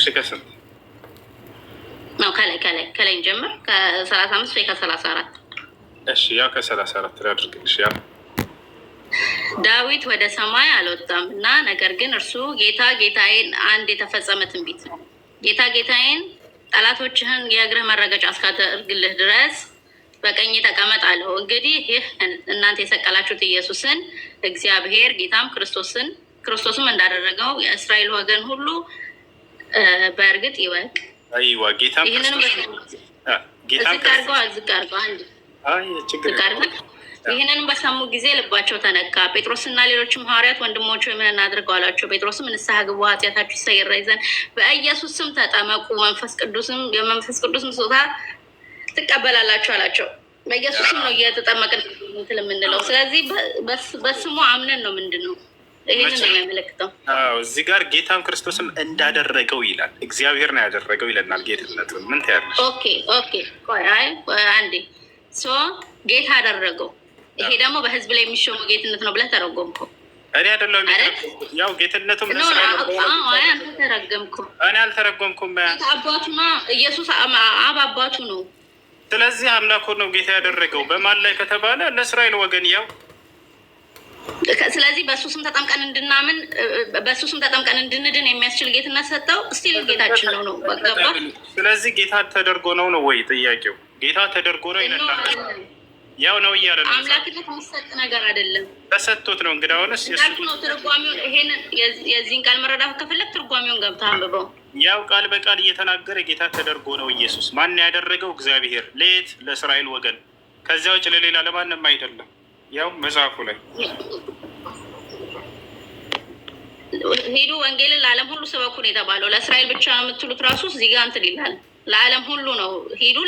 እሺ ከስንት ነው? ከላይ እንጀምር። ከ35 ወይ ከ34? እሺ ያው ከ34 ላድርግልሽ። ያው ዳዊት ወደ ሰማይ አልወጣም እና ነገር ግን እርሱ ጌታ ጌታዬን አንድ የተፈጸመ ትንቢት ነው። ጌታ ጌታዬን ጠላቶችህን የእግርህ መረገጫ እስካደርግልህ ድረስ በቀኝ ተቀመጥ አለው። እንግዲህ ይህ እናንተ የሰቀላችሁት ኢየሱስን እግዚአብሔር ጌታም ክርስቶስም እንዳደረገው የእስራኤል ወገን ሁሉ በእርግጥ ይወቅ። አይዋ ጌታም ይህንንም በሰሙ ጊዜ ልባቸው ተነካ። ጴጥሮስና ሌሎችም ሐዋርያት ወንድሞች ምን አድርገው አሏቸው። ጴጥሮስም ንስሐ ግቡ፣ ኃጢአታችሁ ይሰረይ ዘንድ በኢየሱስ ስም ተጠመቁ፣ የመንፈስ ቅዱስ ስጦታ ትቀበላላችሁ አላቸው። በኢየሱስ ስም ነው እየተጠመቅን እንትን የምንለው። ስለዚህ በስሙ አምነን ነው። ምንድን ነው ይህንን ነው የሚያመለክተው። እዚህ ጋር ጌታም ክርስቶስም እንዳደረገው ይላል። እግዚአብሔር ነው ያደረገው ይለናል። ጌትነቱ ምን ትያለሽ? ኦኬ ቆይ አንዴ ጌታ አደረገው። ይሄ ደግሞ በህዝብ ላይ የሚሾመው ጌትነት ነው ብለህ ተረጎምከው። እኔ አይደለሁም ያው ጌትነቱም አንተ ተረገምከው። እኔ አልተረጎምኩም። አባቱና ኢየሱስ አብ አባቱ ነው። ስለዚህ አምላኩ ነው ጌታ ያደረገው በማን ላይ ከተባለ ለእስራኤል ወገን ያው ስለዚህ በእሱ ስም ተጠምቀን እንድናምን በእሱ ስም ተጠምቀን እንድንድን የሚያስችል ጌትነት ሰጠው። እስቲል ጌታችን ነው ገባ። ስለዚህ ጌታ ተደርጎ ነው ወይ ጥያቄው? ጌታ ተደርጎ ነው ይለናል። ያው ነው እያለ ነው። አምላክነት የሚሰጥ ነገር አይደለም፣ ተሰጥቶት ነው። እንግዲህ አሁንስ ነው ትርጓሜውን። ይሄንን የዚህን ቃል መረዳት ከፈለግ ትርጓሜውን ገብተህ አንብበው። ያው ቃል በቃል እየተናገረ ጌታ ተደርጎ ነው ኢየሱስ። ማን ያደረገው? እግዚአብሔር። ለየት ለእስራኤል ወገን፣ ከዚያ ውጭ ለሌላ ለማንም አይደለም። ያው መጽሐፉ ላይ ሄዱ ወንጌልን ለዓለም ሁሉ ስበኩ ነው የተባለው። ለእስራኤል ብቻ ነው የምትሉት ራሱ እዚህ ጋር እንትን ይላል። ለዓለም ሁሉ ነው። ሄዱ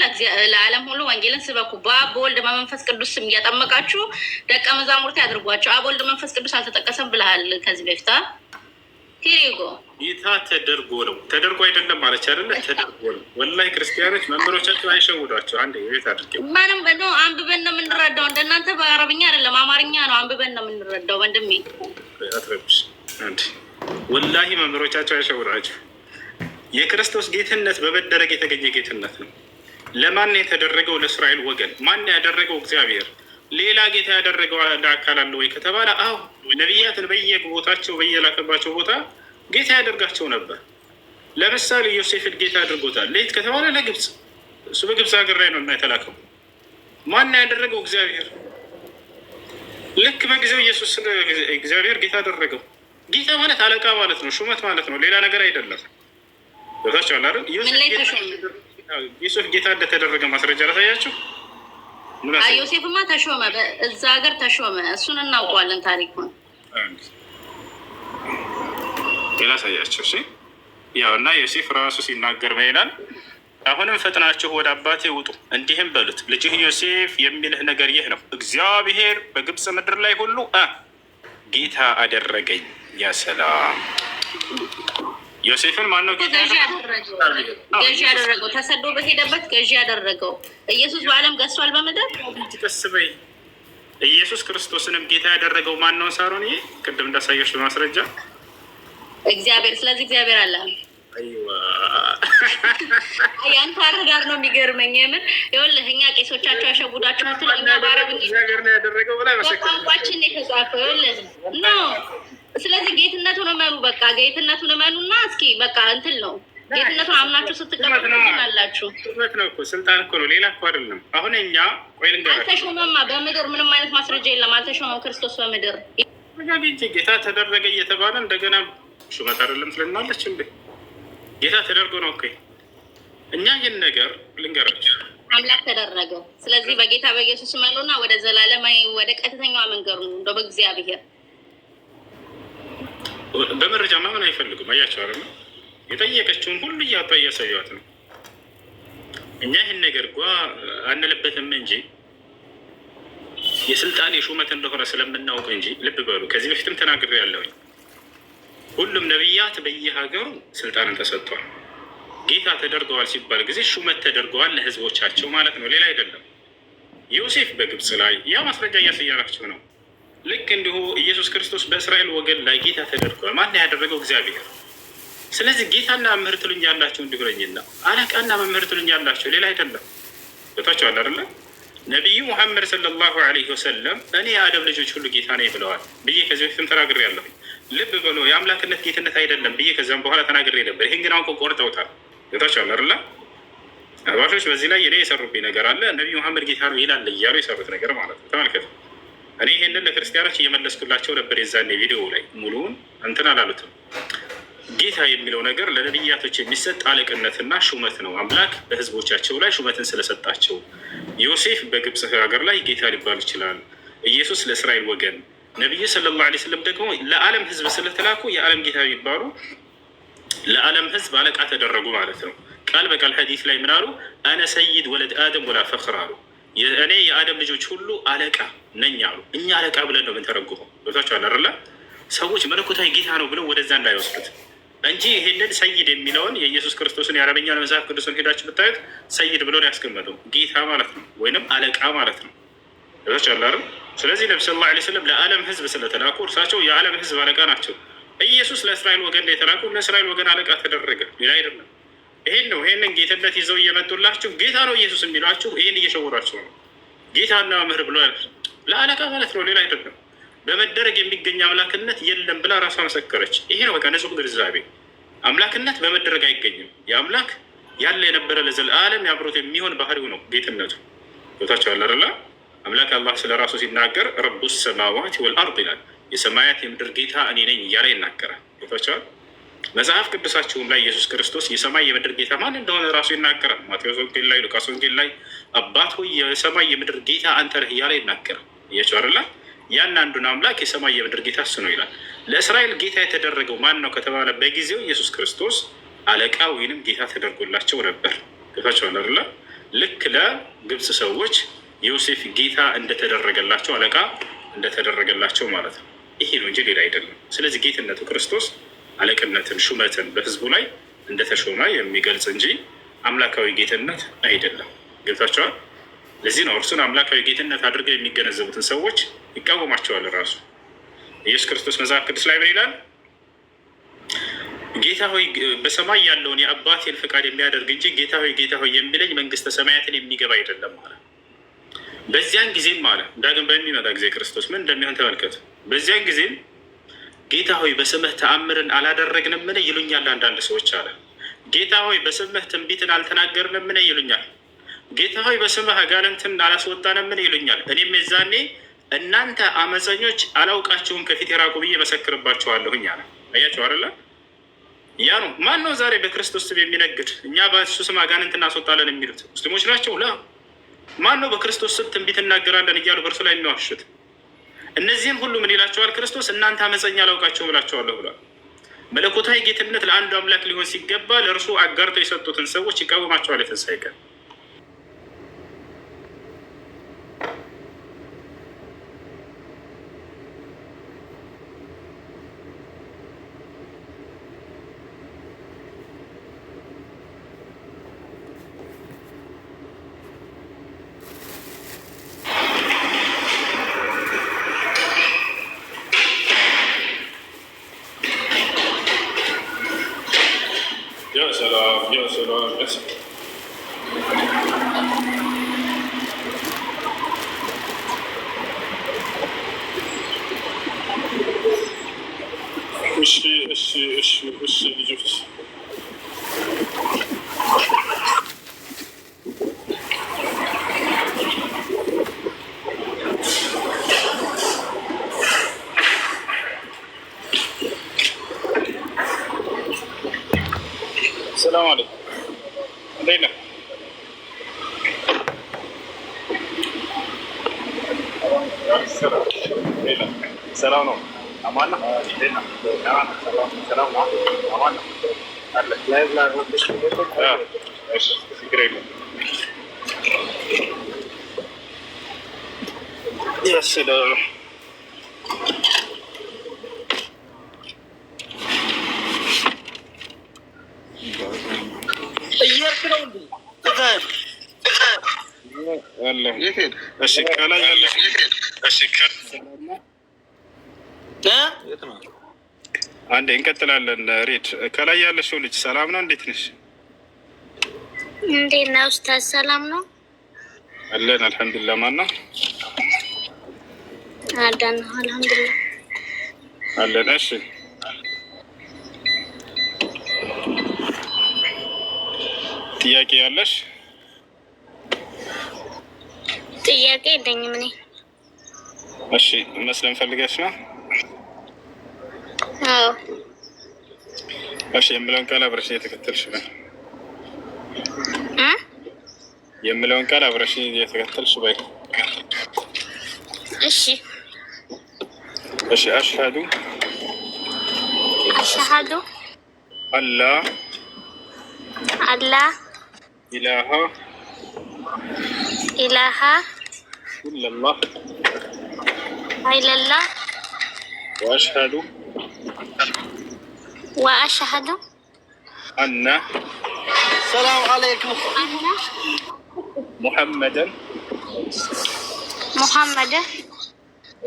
ለዓለም ሁሉ ወንጌልን ስበኩ፣ በአብ በወልድ በመንፈስ ቅዱስ ስም እያጠመቃችሁ ደቀ መዛሙርት ያድርጓቸው። አብ ወልድ መንፈስ ቅዱስ አልተጠቀሰም ብለሃል ከዚህ በፊት። ሂሪጎ ጌታ ተደርጎ ነው። ተደርጎ አይደለም ማለች አይደለ? ተደርጎ ነው። ወላሂ ክርስቲያኖች መምህሮቻቸው አይሸውዷቸው። አንዴ ቤት አድርጌ ማንም በዶ አንብበን ነው የምንረዳው። እንደናንተ በአረብኛ አይደለም አማርኛ ነው አንብበን ነው የምንረዳው። ወንድሜ አትረብሽ። አንዴ ወላሂ መምህሮቻቸው አይሸውዷቸው። የክርስቶስ ጌትነት በመደረግ የተገኘ ጌትነት ነው። ለማን የተደረገው? ለእስራኤል ወገን። ማን ያደረገው? እግዚአብሔር። ሌላ ጌታ ያደረገው አካል አለ ወይ ከተባለ አዎ፣ ነቢያትን በየቦታቸው በየላከባቸው ቦታ ጌታ ያደርጋቸው ነበር። ለምሳሌ ዮሴፍን ጌታ አድርጎታል። ለየት ከተባለ ለግብፅ፣ እሱ በግብፅ ሀገር ላይ ነው እና የተላከው። ማን ያደረገው? እግዚአብሔር። ልክ በጊዜው ኢየሱስ እግዚአብሔር ጌታ አደረገው። ጌታ ማለት አለቃ ማለት ነው፣ ሹመት ማለት ነው፣ ሌላ ነገር አይደለም። ቦታቸዋል አይደል? ዮሴፍ ጌታ እንደተደረገ ማስረጃ ላሳያችሁ። ዮሴፍማ ተሾመ፣ እዛ ሀገር ተሾመ። እሱን እናውቀዋለን ታሪኩን። ሌላ ሳያቸው ያው እና ዮሴፍ ራሱ ሲናገር ይላል፣ አሁንም ፈጥናችሁ ወደ አባቴ ውጡ፣ እንዲህም በሉት ልጅህ ዮሴፍ የሚልህ ነገር ይህ ነው፣ እግዚአብሔር በግብፅ ምድር ላይ ሁሉ ጌታ አደረገኝ። ያ ሰላም። ዮሴፍን ማነው ጌታ ገዢ ያደረገው? ተሰዶ በሄደበት ገዢ ያደረገው ኢየሱስ በዓለም ገዝቷል በምድር። ቀስበይ ኢየሱስ ክርስቶስንም ጌታ ያደረገው ማን ነው? ሳሮን ይሄ ቅድም እንዳሳየሽ በማስረጃ እግዚአብሔር። ስለዚህ እግዚአብሔር አለ። ያንተ አረዳድ ነው የሚገርመኝ። የምን ይኸውልህ እኛ ቄሶቻቸው ያሸጉዳቸው ምትል እኛ በአረብኛ እግዚአብሔር ነው ያደረገው ብላ በቋንቋችን የተጻፈው ይኸውልህ ነው። ስለዚህ ጌትነቱን እመኑ። በቃ ጌትነቱን እመኑ እና እስኪ በቃ እንትን ነው ጌትነቱን አምናችሁ ስትቀበሉ አላችሁ። ሹመት ነው እኮ ስልጣን እኮ ነው፣ ሌላ እኮ አይደለም። አሁን እኛ ቆይ ልንገርህ፣ አልተሾመማ በምድር ምንም አይነት ማስረጃ የለም። አልተሾመም ክርስቶስ በምድር ጌታ ተደረገ እየተባለ እንደገና ሹመት አይደለም ትልናለች እንዴ? ጌታ ተደርጎ ነው እኮ። እኛ ይህን ነገር ልንገራችሁ፣ አምላክ ተደረገ። ስለዚህ በጌታ በኢየሱስ እመኑና ወደ ዘላለማዊ ወደ ቀጥተኛዋ መንገዱ ነው እንደው በእግዚአብሔር በመረጃ ማመን አይፈልጉም። አያቸው አይደል? የጠየቀችውን ሁሉ እያጣ እያሳያት ነው። እኛ ይህን ነገር አንልበትም እንጂ የስልጣን የሹመት እንደሆነ ስለምናውቅ እንጂ ልብ በሉ፣ ከዚህ በፊትም ተናግሬ ያለሁኝ ሁሉም ነቢያት በየሀገሩ ስልጣንን ተሰጥቷል። ጌታ ተደርገዋል ሲባል ጊዜ ሹመት ተደርገዋል ለህዝቦቻቸው ማለት ነው፣ ሌላ አይደለም። ዮሴፍ በግብፅ ላይ ያ ማስረጃ እያሳያናቸው ነው። ልክ እንዲሁ ኢየሱስ ክርስቶስ በእስራኤል ወገን ላይ ጌታ ተደርጓል። ማን ያደረገው? እግዚአብሔር። ስለዚህ ጌታና መምህር ትሉኛላችሁ እንዲብለኝና አለቃና መምህር ትሉኛላችሁ ሌላ አይደለም። ቦታቸዋል አይደለ? ነቢዩ ሙሐመድ ሰለላሁ ዐለይሂ ወሰለም እኔ የአደም ልጆች ሁሉ ጌታ ነኝ ብለዋል ብዬ ከዚህ በፊትም ተናግሬያለሁ። ልብ ብሎ የአምላክነት ጌትነት አይደለም ብዬ ከዚያም በኋላ ተናግሬ ነበር። ይህን ግን አሁን ቆርጠውታል። ቦታቸዋል አይደለ? አህባሾች በዚህ ላይ እኔ የሰሩብኝ ነገር አለ። ነቢዩ ሙሐመድ ጌታ ነው ይላል እያሉ የሰሩት ነገር ማለት ነው። ተመልከቱ። እኔ ይህንን ለክርስቲያኖች እየመለስኩላቸው ነበር። የዛኔ ቪዲዮ ላይ ሙሉውን እንትን አላሉትም። ጌታ የሚለው ነገር ለነቢያቶች የሚሰጥ አለቅነትና ሹመት ነው። አምላክ በህዝቦቻቸው ላይ ሹመትን ስለሰጣቸው ዮሴፍ በግብፅ ሀገር ላይ ጌታ ሊባል ይችላል። ኢየሱስ ለእስራኤል ወገን፣ ነቢዩ ሰለላሁ ዐለይሂ ወሰለም ደግሞ ለዓለም ህዝብ ስለተላኩ የዓለም ጌታ የሚባሉ ለዓለም ህዝብ አለቃ ተደረጉ ማለት ነው። ቃል በቃል ሐዲስ ላይ ምን አሉ? አነ ሰይድ ወለድ አደም ወላ ፈኽር አሉ። እኔ የአደም ልጆች ሁሉ አለቃ ነኝ አሉ። እኛ አለቃ ብለን ነው የምንተረጉመው። ቦታቸዋል አይደለ? ሰዎች መለኮታዊ ጌታ ነው ብለው ወደዛ እንዳይወስዱት እንጂ ይህንን ሰይድ የሚለውን የኢየሱስ ክርስቶስን የአረበኛ መጽሐፍ ቅዱስን ሄዳችሁ ብታዩት ሰይድ ብሎ ያስቀመጠው ጌታ ማለት ነው፣ ወይንም አለቃ ማለት ነው። ቦታቸዋል አይደል? ስለዚህ ነቢ ሰለላሁ ዐለይሂ ወሰለም ለዓለም ህዝብ ስለተላኩ እርሳቸው የዓለም ህዝብ አለቃ ናቸው። ኢየሱስ ለእስራኤል ወገን የተላኩ ለእስራኤል ወገን አለቃ ተደረገ፣ ሌላ አይደለም። ይሄን ነው። ይሄንን ጌትነት ይዘው እየመጡላችሁ ጌታ ነው ኢየሱስ የሚሏችሁ ይህን እየሸወራችሁ ነው። ጌታና መምህር ብሎ ለአለቃ ማለት ነው፣ ሌላ አይደለም። በመደረግ የሚገኝ አምላክነት የለም ብላ ራሷ መሰከረች። ይሄ ነው በቃ ንጹህ ግንዛቤ። አምላክነት በመደረግ አይገኝም። የአምላክ ያለ የነበረ ለዘላለም ያብሮት የሚሆን ባህሪው ነው ጌትነቱ። ቦታቸዋል አይደለ? አምላክ አላህ ስለ ራሱ ሲናገር ረቡ ሰማዋት ወልአርድ ይላል። የሰማያት የምድር ጌታ እኔ ነኝ እያለ ይናገራል። ቦታቸዋል። መጽሐፍ ቅዱሳችሁም ላይ ኢየሱስ ክርስቶስ የሰማይ የምድር ጌታ ማን እንደሆነ ራሱ ይናገራል። ማቴዎስ ወንጌል ላይ፣ ሉቃስ ወንጌል ላይ አባት ሆይ የሰማይ የምድር ጌታ አንተ ነህ እያለ ይናገራል። እያቸው አይደለ? ያን አንዱን አምላክ የሰማይ የምድር ጌታ እሱ ነው ይላል። ለእስራኤል ጌታ የተደረገው ማን ነው ከተባለ በጊዜው ኢየሱስ ክርስቶስ አለቃ ወይንም ጌታ ተደርጎላቸው ነበር። ጌታቸዋል አይደለ? ልክ ለግብፅ ሰዎች ዮሴፍ ጌታ እንደተደረገላቸው አለቃ እንደተደረገላቸው ማለት ነው። ይሄ ነው እንጂ ሌላ አይደለም። ስለዚህ ጌትነቱ ክርስቶስ አለቅነትን ሹመትን በህዝቡ ላይ እንደተሾመ የሚገልጽ እንጂ አምላካዊ ጌትነት አይደለም። ገብታቸዋል። ለዚህ ነው እርሱን አምላካዊ ጌትነት አድርገው የሚገነዘቡትን ሰዎች ይቃወማቸዋል። ራሱ ኢየሱስ ክርስቶስ መጽሐፍ ቅዱስ ላይ ምን ይላል? ጌታ ሆይ በሰማይ ያለውን የአባቴን ፈቃድ የሚያደርግ እንጂ ጌታ ሆይ የሚለኝ መንግስተ ሰማያትን የሚገባ አይደለም አለ። በዚያን ጊዜም አለ ዳግም በሚመጣ ጊዜ ክርስቶስ ምን እንደሚሆን ተመልከቱ። በዚያን ጊዜም ጌታ ሆይ በስምህ ተአምርን አላደረግንምን ይሉኛል አንዳንድ ሰዎች አለ። ጌታ ሆይ በስምህ ትንቢትን አልተናገርንምን ይሉኛል። ጌታ ሆይ በስምህ አጋንንትን አላስወጣንምን ይሉኛል። እኔም የዛኔ እናንተ አመፀኞች አላውቃችሁም ከፊት የራቁ ብዬ መሰክርባችኋለሁኝ አለ። አያችሁ አይደለ? ያ ነው። ማን ነው ዛሬ በክርስቶስ ስም የሚነግድ? እኛ በእሱ ስም አጋንንት እናስወጣለን የሚሉት ሙስሊሞች ናቸው? ላ ማን ነው በክርስቶስ ስም ትንቢት እናገራለን እያሉ በእርሱ ላይ የሚዋሹት? እነዚህም ሁሉ ምን ይላቸዋል ክርስቶስ? እናንተ አመፀኛ አላውቃቸውም እላቸዋለሁ ብሏል። መለኮታዊ ጌትነት ለአንዱ አምላክ ሊሆን ሲገባ ለእርሱ አጋርተው የሰጡትን ሰዎች ይቃወማቸዋል። የትንሣኤ ቀን እሺ ልጆች ሰላም አለይኩም። እንዴት ነህ? ሰላም ነው። አማን ነው። ሰላም ነው። አማን ነው። ችግር የለም። አንዴ እንቀጥላለን። ሬድ ከላይ ያለሽው ልጅ ሰላም ነው? እንዴት ነሽ? እንዴት ነው ኡስታዝ? ሰላም ነው አለን አልሐምዱሊላህ። ማን ነው? አዳን አልሐምዱሊላህ አለን። እሺ ጥያቄ ያለሽ? ጥያቄ የለኝም እኔ። እሺ መስለም ፈልገሽ ነው? አዎ። እሺ የምለውን ቃል አብረሽ እየተከተልሽ ነው። የምለውን ቃል አብረሽ እየተከተልሽ በይ። እሺ እሺ አሽሀዱ አላ ኢላሃ ኢለላህ ወአሽሀዱ አነ ሰላም አለይኩም ሙሐመደን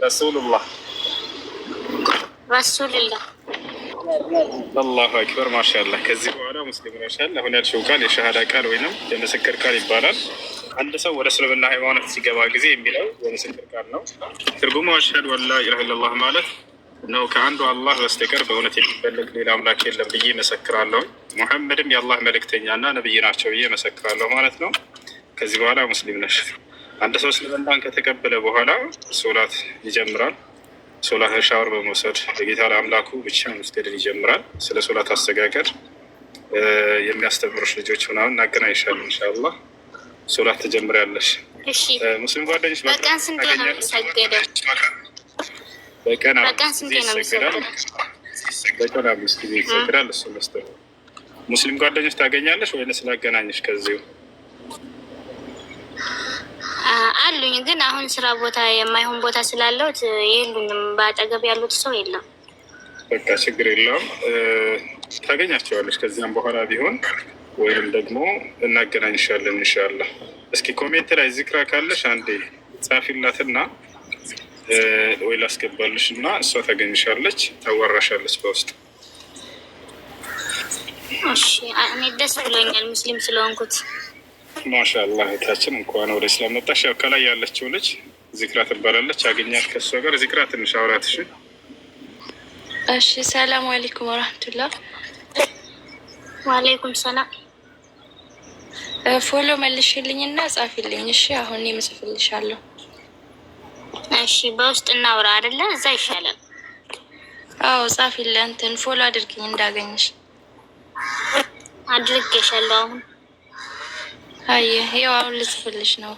ረሱሉላህ። አላሁ አክበር ማሻአላህ። ከዚህ በኋላ ሙስሊም ነሻል። አሁን ያልሽው ቃል የሸሃዳ ቃል ወይንም የምስክር ቃል ይባላል። አንድ ሰው ወደ እስልምና ሃይማኖት ሲገባ ጊዜ የሚለው የምስክር ቃል ነው። ትርጉሙ አሽሀዱ አን ላ ኢላሀ ኢለላህ ማለት ነው፣ ከአንዱ አላህ በስተቀር በእውነት የሚፈለግ ሌላ አምላክ የለም ብዬ መሰክራለሁ፣ ሙሐመድም የአላህ መልእክተኛና ነብይ ናቸው ብዬ መሰክራለሁ ማለት ነው። ከዚህ በኋላ ሙስሊም ነሽ። አንድ ሰው እስልምናን ከተቀበለ በኋላ ሶላት ይጀምራል። ሶላት ሻወር በመውሰድ ለጌታ ለአምላኩ ብቻ መስገድን ይጀምራል። ስለ ሶላት አሰጋገድ የሚያስተምሩሽ ልጆች ምናምን እናገናኝሻለን ኢንሻአላህ። ሶላት ትጀምሪያለሽ። ሙስሊም ጓደኞች በቀን ስንቴ ነው የሚሰገደው? በቀን 5 ጊዜ ይሰገዳል። በቀን 5 ጊዜ ይሰገዳል። እሱ መስጠት ሙስሊም ጓደኞች ታገኛለሽ ወይንስ ላገናኝሽ? ከዚሁ አሉኝ፣ ግን አሁን ስራ ቦታ የማይሆን ቦታ ስላለሁት የሉኝም። በአጠገብ ያሉት ሰው የለም። በቃ ችግር የለውም፣ ታገኛቸዋለሽ ከዚያም በኋላ ቢሆን ወይም ደግሞ እናገናኝሻለን ኢንሻአላህ። እስኪ ኮሜንት ላይ ዚክራ ካለሽ አንዴ ጻፊላትና ወይ ላስገባልሽ እና እሷ ታገኝሻለች፣ ታዋራሻለች በውስጥ። እሺ እኔ ደስ ብሎኛል ሙስሊም ስለሆንኩት። ማሻአላህ እህታችን እንኳን ወደ እስላም መጣሽ። ያው ከላይ ያለችው ልጅ ዚክራ ትባላለች። አገኛት ከእሷ ጋር ዚክራ ትንሽ አውራት። እሺ ሰላም አለይኩም ወራህመቱላህ። ወአለይኩም ሰላም። ፎሎ መልሽልኝና ጻፊልኝ። እሺ አሁን እኔ እጽፍልሻለሁ። እሺ በውስጥ እናውራ አይደለ? እዛ ይሻላል። አዎ ጻፊልኝ። እንትን ፎሎ አድርጊኝ እንዳገኝሽ። አድርጌሻለሁ። አሁን አየ ይኸው አሁን ልጽፍልሽ ነው።